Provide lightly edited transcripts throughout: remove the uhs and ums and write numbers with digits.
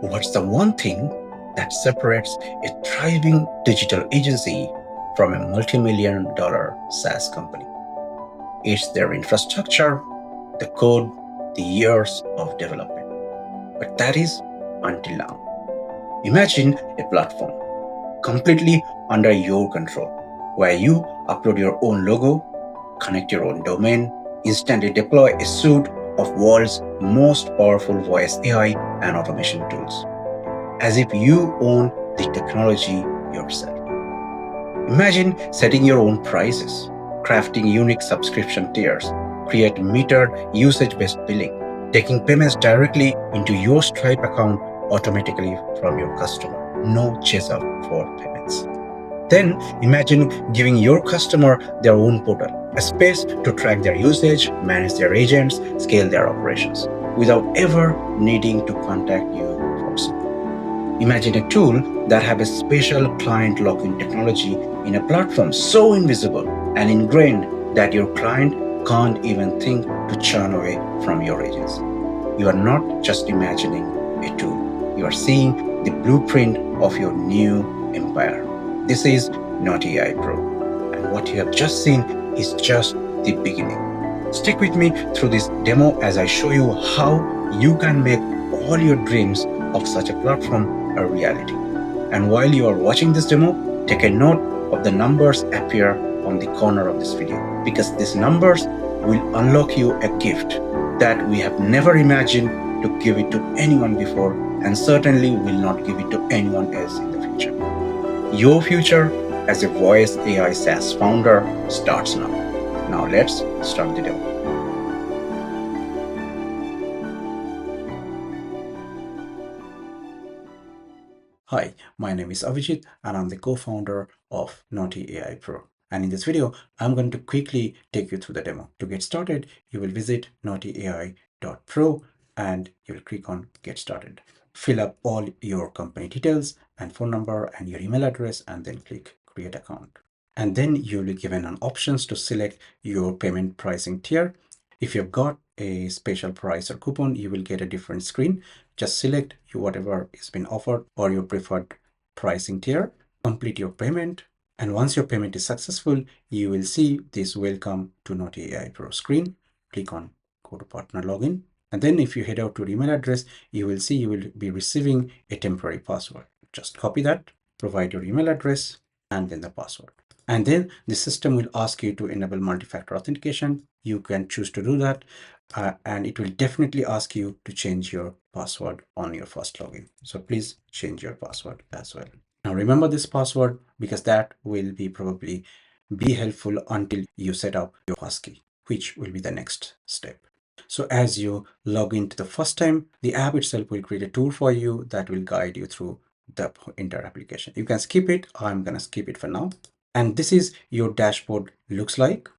What's the one thing that separates a thriving digital agency from a multi-million dollar SaaS company? It's their infrastructure, the code, the years of development. But that is until now. Imagine a platform completely under your control, where you upload your own logo, connect your own domain, instantly deploy a suite of world's most powerful voice AI and automation tools, as if you own the technology yourself. Imagine setting your own prices, crafting unique subscription tiers, create metered usage-based billing, taking payments directly into your Stripe account automatically from your customer. No chaser for payments. Then imagine giving your customer their own portal, a space to track their usage, manage their agents, scale their operations, without ever needing to contact you for support. Imagine a tool that have a special client login technology in a platform so invisible and ingrained that your client can't even think to churn away from your agents. You are not just imagining a tool, you are seeing the blueprint of your new empire. This is Knotie AI Pro, and what you have just seen is just the beginning. Stick with me through this demo as I show you how you can make all your dreams of such a platform a reality. And while you are watching this demo, take a note of the numbers appear on the corner of this video, because these numbers will unlock you a gift that we have never imagined to give it to anyone before, and certainly will not give it to anyone else in the future. Your future as a voice AI SaaS founder starts now. Now let's start the demo. Hi, my name is Avijit and I'm the co-founder of Knotie AI Pro. And in this video, I'm going to quickly take you through the demo. To get started, you will visit knotieai.pro and you will click on Get Started. Fill up all your company details and phone number and your email address, and then click Create Account. And then you'll be given an options to select your payment pricing tier. If you've got a special price or coupon, you will get a different screen. Just select whatever is been offered or your preferred pricing tier, complete your payment, and once your payment is successful, you will see this Welcome to Knotie AI Pro screen. Click on Go to Partner Login. And then if you head out to your email address, you will see you will be receiving a temporary password. Just copy that, provide your email address, and then the password. And then the system will ask you to enable multi-factor authentication. You can choose to do that. And it will definitely ask you to change your password on your first login. So please change your password as well. Now remember this password, because that will be probably be helpful until you set up your Passkey, which will be the next step. So as you log into the first time, the app itself will create a tool for you that will guide you through the entire application. You can skip it. I'm going to skip it for now. And this is your dashboard looks like.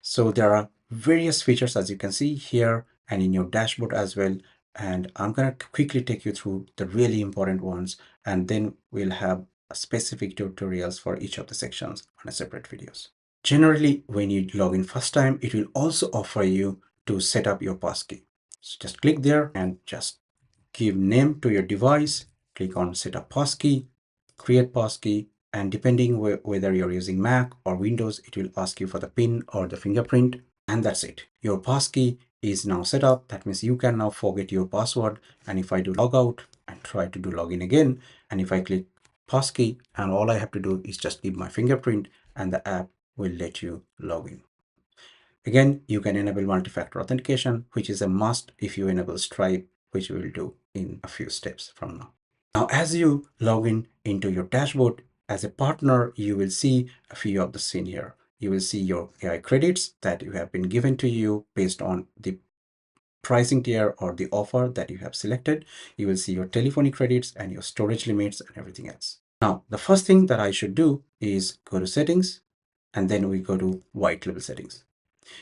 So there are various features, as you can see here and in your dashboard as well. And I'm going to quickly take you through the really important ones, and then we'll have specific tutorials for each of the sections on a separate videos. Generally, when you log in first time, it will also offer you to set up your passkey. So just click there and just give name to your device, click on set up passkey, create passkey, and depending whether you're using Mac or Windows, it will ask you for the PIN or the fingerprint, and that's it. Your passkey is now set up. That means you can now forget your password. And if I do log out and try to do login again, and if I click passkey, and all I have to do is just give my fingerprint, and the app will let you log in. Again, you can enable multi-factor authentication, which is a must if you enable Stripe, which we will do in a few steps from now. Now, as you log in into your dashboard as a partner, you will see a few of the scene here. You will see your AI credits that you have been given to you based on the pricing tier or the offer that you have selected. You will see your telephony credits and your storage limits and everything else. Now, the first thing that I should do is go to settings, and then we go to white label settings.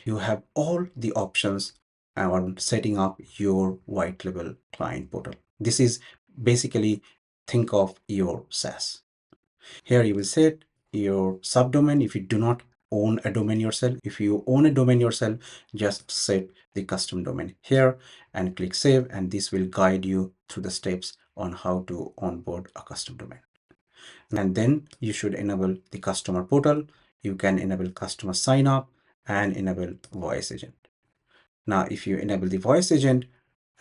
You have all the options on setting up your white label client portal. This is basically, think of your SaaS. Here you will set your subdomain if you do not own a domain yourself. If you own a domain yourself, just set the custom domain here and click save, and this will guide you through the steps on how to onboard a custom domain. And then you should enable the customer portal. You can enable customer sign up and enable voice agent. Now, if you enable the voice agent,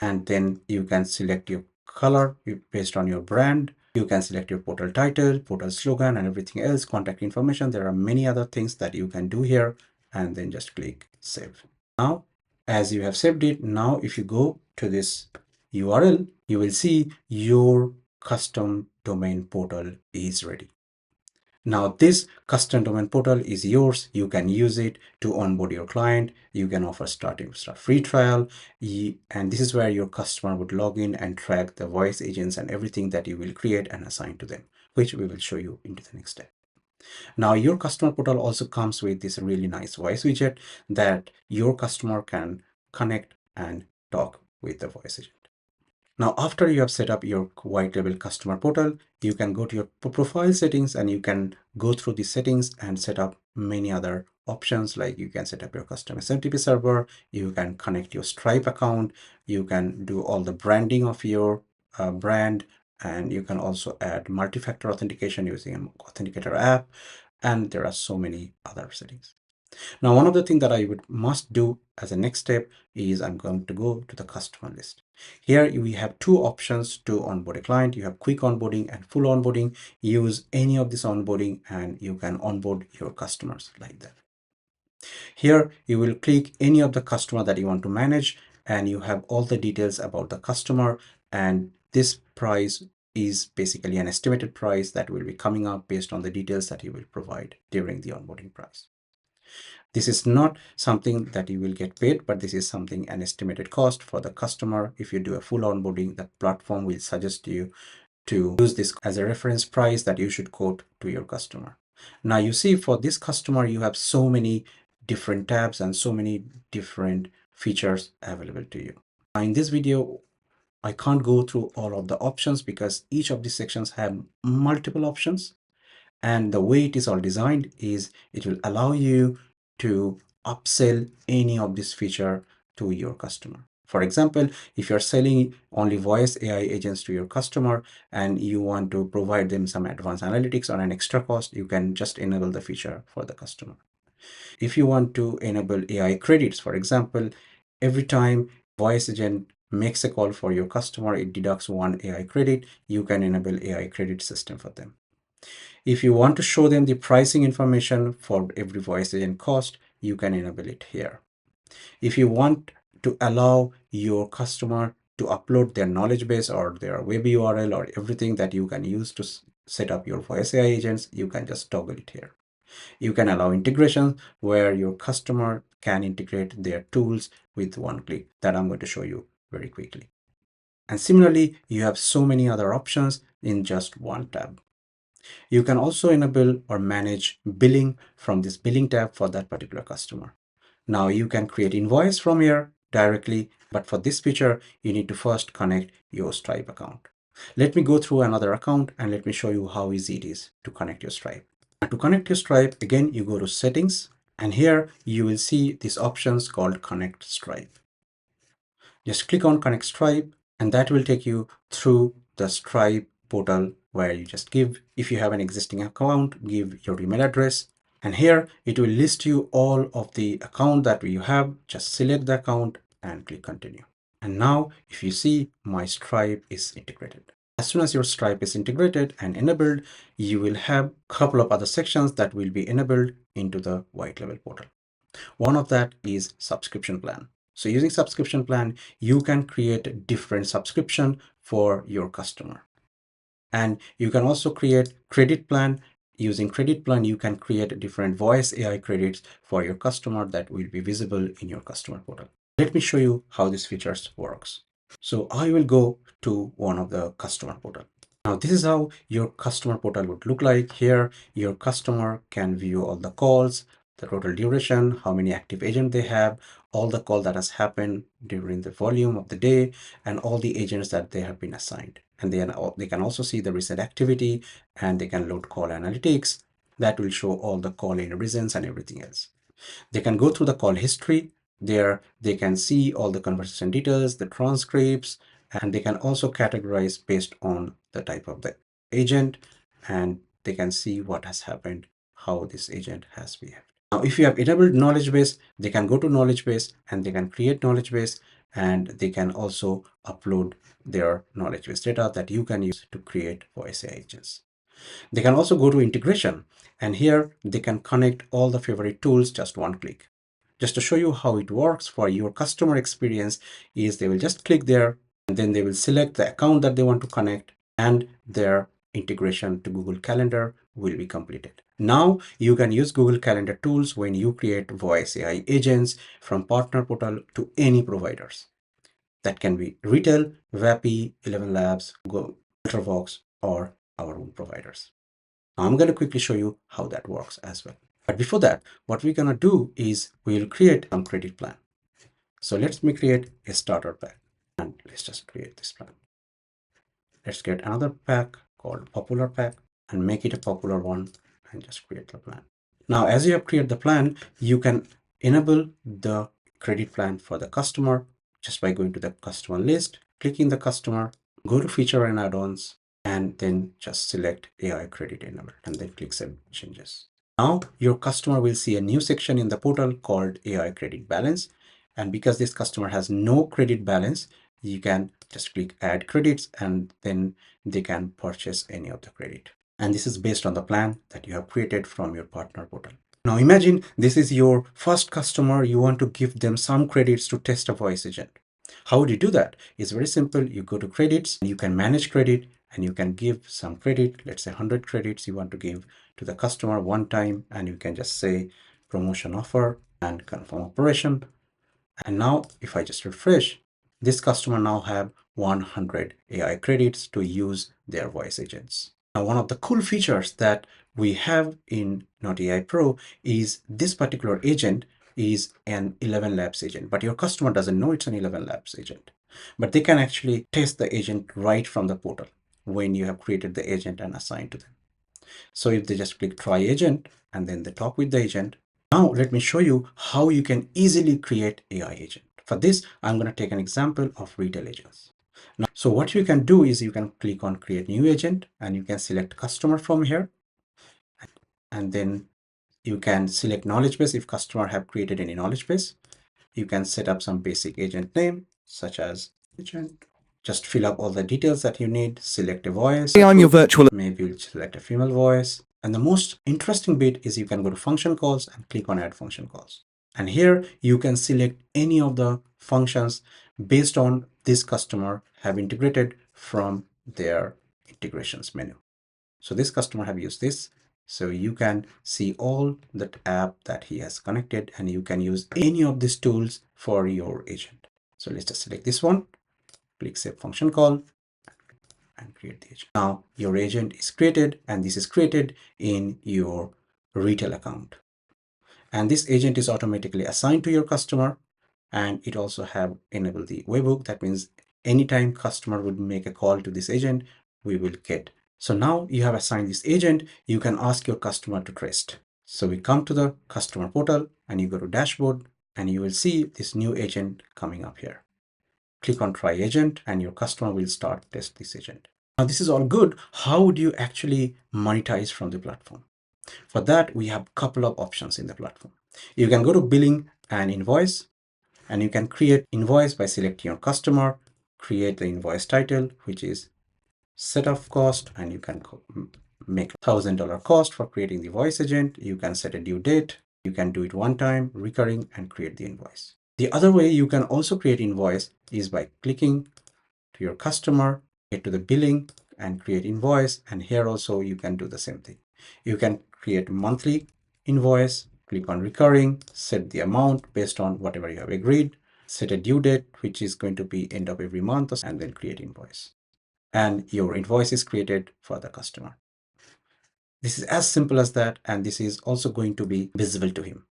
and then you can select your color based on your brand, you can select your portal title, portal slogan, and everything else, contact information. There are many other things that you can do here, and then just click save. Now, as you have saved it, now if you go to this URL, you will see your custom domain portal is ready. Now this custom domain portal is yours. You can use it to onboard your client. You can offer start free trial. And this is where your customer would log in and track the voice agents and everything that you will create and assign to them, which we will show you into the next step. Now your customer portal also comes with this really nice voice widget that your customer can connect and talk with the voice agent. Now, after you have set up your white label customer portal, you can go to your profile settings and you can go through the settings and set up many other options. Like you can set up your custom SMTP server, you can connect your Stripe account, you can do all the branding of your brand, and you can also add multi-factor authentication using an authenticator app. And there are so many other settings. Now, one of the things that I must do as a next step is I'm going to go to the customer list. Here we have two options to onboard a client. You have quick onboarding and full onboarding. Use any of this onboarding and you can onboard your customers like that. Here you will click any of the customer that you want to manage and you have all the details about the customer, and this price is basically an estimated price that will be coming up based on the details that you will provide during the onboarding price. This is not something that you will get paid, but this is something, an estimated cost for the customer. If you do a full onboarding, the platform will suggest you to use this as a reference price that you should quote to your customer. Now you see for this customer, you have so many different tabs and so many different features available to you. Now in this video, I can't go through all of the options because each of these sections have multiple options. And the way it is all designed is it will allow you to upsell any of this feature to your customer. For example, if you're selling only voice AI agents to your customer and you want to provide them some advanced analytics on an extra cost, you can just enable the feature for the customer. If you want to enable AI credits, for example, every time voice agent makes a call for your customer, it deducts 1 AI credit. You can enable AI credit system for them. If you want to show them the pricing information for every voice agent cost, you can enable it here. If you want to allow your customer to upload their knowledge base or their web URL or everything that you can use to set up your voice AI agents, you can just toggle it here. You can allow integration where your customer can integrate their tools with one click that I'm going to show you very quickly. And similarly, you have so many other options in just one tab. You can also enable or manage billing from this billing tab for that particular customer. Now you can create invoice from here directly, but for this feature, you need to first connect your Stripe account. Let me go through another account and let me show you how easy it is to connect your Stripe. And to connect your Stripe, again, you go to settings, and here you will see these options called Connect Stripe. Just click on Connect Stripe, and that will take you through the Stripe portal where you just give, if you have an existing account, give your email address. And here it will list you all of the account that you have. Just select the account and click continue. And now if you see, my Stripe is integrated. As soon as your Stripe is integrated and enabled, you will have a couple of other sections that will be enabled into the white label portal. One of that is subscription plan. So using subscription plan, you can create different subscription for your customer. And you can also create credit plan. Using credit plan, you can create different voice AI credits for your customer that will be visible in your customer portal. Let me show you how this features works. So I will go to one of the customer portal. Now this is how your customer portal would look like. Here, your customer can view all the calls, the total duration, how many active agents they have, all the call that has happened during the volume of the day, and all the agents that they have been assigned. And then they can also see the recent activity, and they can load call analytics that will show all the call in reasons and everything else. They can go through the call history. There they can see all the conversation details, the transcripts, and they can also categorize based on the type of the agent, and they can see what has happened, how this agent has behaved. Now, if you have enabled knowledge base, they can go to knowledge base and they can create knowledge base, and they can also upload their knowledge base data that you can use to create voice AI agents. They can also go to integration, and here they can connect all the favorite tools just one click. Just to show you how it works for your customer experience is they will just click there, and then they will select the account that they want to connect, and their integration to Google Calendar will be completed. Now you can use Google Calendar tools when you create voice AI agents from partner portal to any providers. That can be Retell, VAPI, ElevenLabs, Ultravox, or our own providers. Now I'm going to quickly show you how that works as well. But before that, what we're going to do is we'll create some credit plan. So let me create a starter pack, and let's just create this plan. Let's get another pack called popular pack and make it a popular one and just create the plan. Now, as you have created the plan, you can enable the credit plan for the customer just by going to the customer list, clicking the customer, go to feature and add-ons, and then just select AI credit enable and then click save changes. Now your customer will see a new section in the portal called AI credit balance. And because this customer has no credit balance, you can just click add credits and then they can purchase any of the credit. And this is based on the plan that you have created from your partner portal. Now imagine this is your first customer. You want to give them some credits to test a voice agent. How would you do that? It's very simple. You go to credits, you can manage credit, and you can give some credit. Let's say 100 credits you want to give to the customer one time, and you can just say promotion offer and confirm operation. And now if I just refresh, this customer now have 100 AI credits to use their voice agents. Now, one of the cool features that we have in Knotie AI Pro is this particular agent is an ElevenLabs agent, but your customer doesn't know it's an ElevenLabs agent. But they can actually test the agent right from the portal when you have created the agent and assigned to them. So if they just click try agent and then they talk with the agent. Now let me show you how you can easily create AI agent. For this, I'm going to take an example of retail agents. Now, so what you can do is you can click on create new agent and you can select customer from here. And then you can select knowledge base if customer have created any knowledge base. You can set up some basic agent name such as agent. Just fill up all the details that you need. Select a voice. Hey, I'm your virtual. Maybe you'll select a female voice. And the most interesting bit is you can go to function calls and click on add function calls. And here you can select any of the functions based on this customer have integrated from their integrations menu. So this customer have used this. So you can see all that app that he has connected, and you can use any of these tools for your agent. So let's just select this one, click save function call, and create the agent. Now your agent is created, and this is created in your retail account. And this agent is automatically assigned to your customer, and it also have enabled the webhook. That means anytime customer would make a call to this agent, we will get. So now you have assigned this agent, you can ask your customer to test. So we come to the customer portal and you go to dashboard and you will see this new agent coming up here. Click on try agent and your customer will start test this agent. Now this is all good. How would you actually monetize from the platform? For that, we have a couple of options in the platform. You can go to billing and invoice, and you can create invoice by selecting your customer, create the invoice title, which is setup cost, and you can make $1,000 cost for creating the voice agent. You can set a due date. You can do it one time, recurring, and create the invoice. The other way you can also create invoice is by clicking to your customer, get to the billing, and create invoice. And here also you can do the same thing. You can create monthly invoice, click on recurring, set the amount based on whatever you have agreed, set a due date, which is going to be end of every month, and then create invoice. And your invoice is created for the customer. This is as simple as that, and this is also going to be visible to him.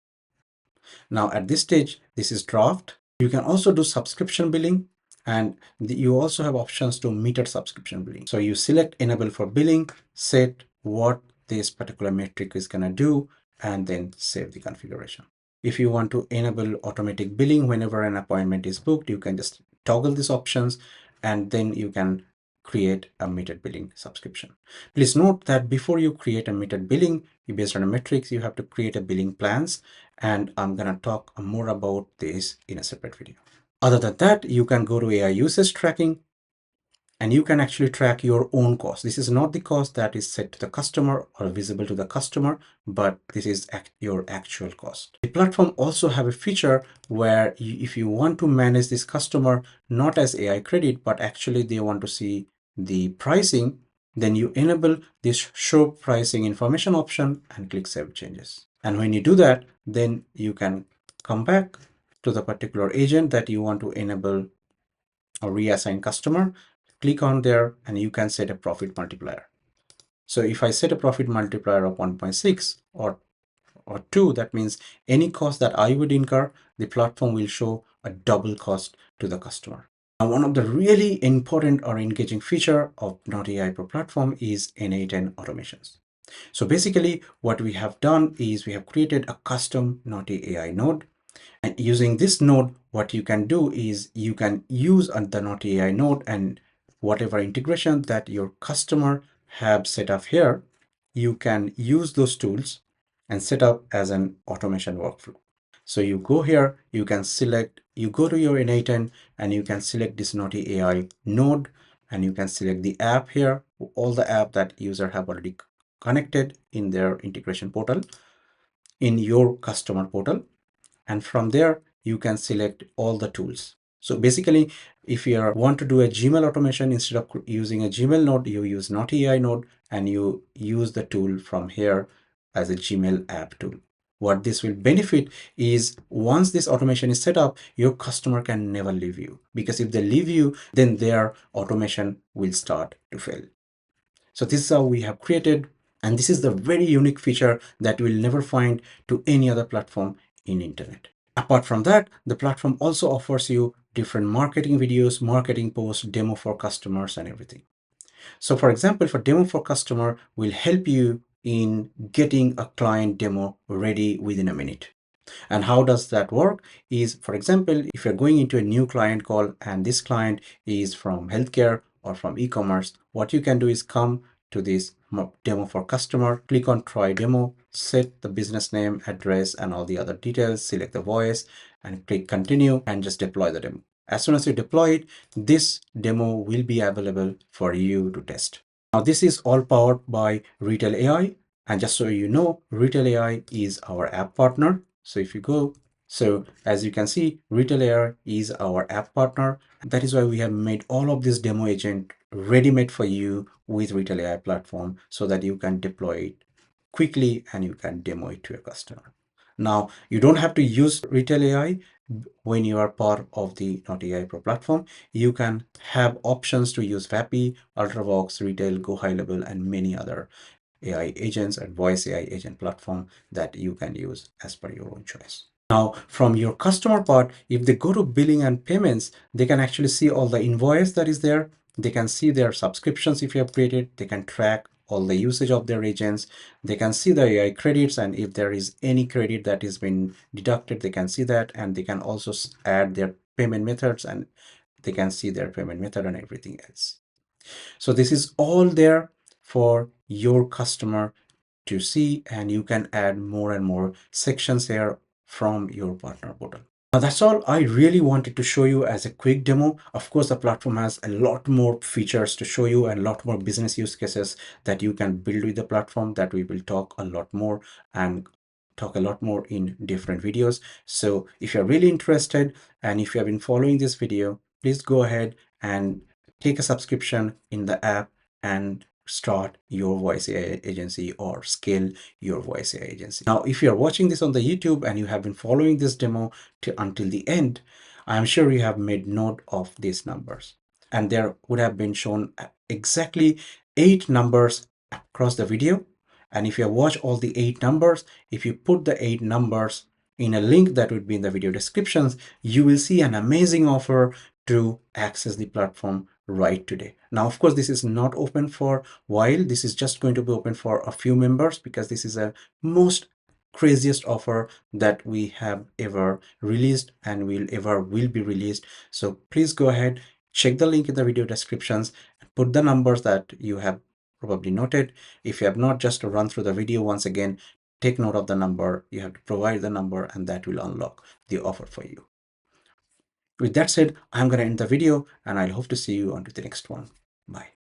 Now at this stage, this is draft. You can also do subscription billing, and you also have options to meter subscription billing. So you select enable for billing, set what this particular metric is going to do, and then save the configuration. If you want to enable automatic billing whenever an appointment is booked, you can just toggle these options and then you can create a metered billing subscription. Please note that before you create a metered billing, based on a metrics, you have to create a billing plans, and I'm going to talk more about this in a separate video. Other than that, you can go to AI usage tracking, and you can actually track your own cost. This is not the cost that is set to the customer or visible to the customer, but this is your actual cost. The platform also have a feature where if you want to manage this customer, not as AI credit, but actually they want to see the pricing, then you enable this show pricing information option and click save changes. And when you do that, then you can come back to the particular agent that you want to enable or reassign customer, click on there, and you can set a profit multiplier. So if I set a profit multiplier of 1.6 or 2, that means any cost that I would incur, the platform will show a double cost to the customer. Now, one of the really important or engaging feature of Knotie AI Pro platform is N8N automations. So basically what we have done is we have created a custom Knotie AI node. And using this node, what you can do is you can use the Knotie AI node, and whatever integration that your customer have set up here, you can use those tools and set up as an automation workflow. So you go here, you can select, you go to your N8N and you can select this Knotie AI node, and you can select the app here, all the app that user have already connected in their integration portal, in your customer portal. And from there, you can select all the tools. So basically, if you want to do a Gmail automation, instead of using a Gmail node, you use Knotie AI node, and you use the tool from here as a Gmail app tool. What this will benefit is once this automation is set up, your customer can never leave you, because if they leave you, then their automation will start to fail. So this is how we have created, and this is the very unique feature that you will never find to any other platform in internet. Apart from that, the platform also offers you different marketing videos, marketing posts, demo for customers, and everything. So for example, for demo for customer will help you in getting a client demo ready within a minute. And how does that work is, for example, if you're going into a new client call and this client is from healthcare or from e-commerce, what you can do is come to this demo for customer, click on try demo, set the business name, address, and all the other details, select the voice, and click continue, and just deploy the demo. As soon as you deploy it, this demo will be available for you to test. Now, this is all powered by Retell AI. And just so you know, Retell AI is our app partner. So if you go, so as you can see, Retell AI is our app partner. That is why we have made all of this demo agent ready-made for you with Retell AI platform, so that you can deploy it quickly and you can demo it to your customer. Now, you don't have to use Retell AI when you are part of the Knotie AI Pro platform. You can have options to use VAPI, Ultravox, Retell, Go High Level, and many other AI agents and voice AI agent platform that you can use as per your own choice. Now, from your customer part, if they go to billing and payments, they can actually see all the invoice that is there. They can see their subscriptions if you have created. They can track all the usage of their agents. They can see the AI credits, and if there is any credit that is been deducted, they can see that, and they can also add their payment methods, and they can see their payment method and everything else. So this is all there for your customer to see, and you can add more and more sections here from your partner portal. Now that's all I really wanted to show you as a quick demo. Of course, the platform has a lot more features to show you and a lot more business use cases that you can build with the platform, that we will talk a lot more and talk a lot more in different videos. So if you're really interested and if you have been following this video, please go ahead and take a subscription in the app and start your voice AI agency or scale your voice AI agency. Now, if you're watching this on the YouTube and you have been following this demo until the end, I'm sure you have made note of these numbers, and there would have been shown exactly 8 numbers across the video. And if you watch all the 8 numbers, if you put the 8 numbers in a link that would be in the video descriptions, you will see an amazing offer to access the platform right today. Now, of course, this is not open for a while. This is just going to be open for a few members, because this is a most craziest offer that we have ever released and will be released. So please go ahead, check the link in the video descriptions and put the numbers that you have probably noted. If you have not, just run through the video once again, take note of the number. You have to provide the number, and that will unlock the offer for you. With that said, I'm going to end the video, and I hope to see you on to the next one. Bye.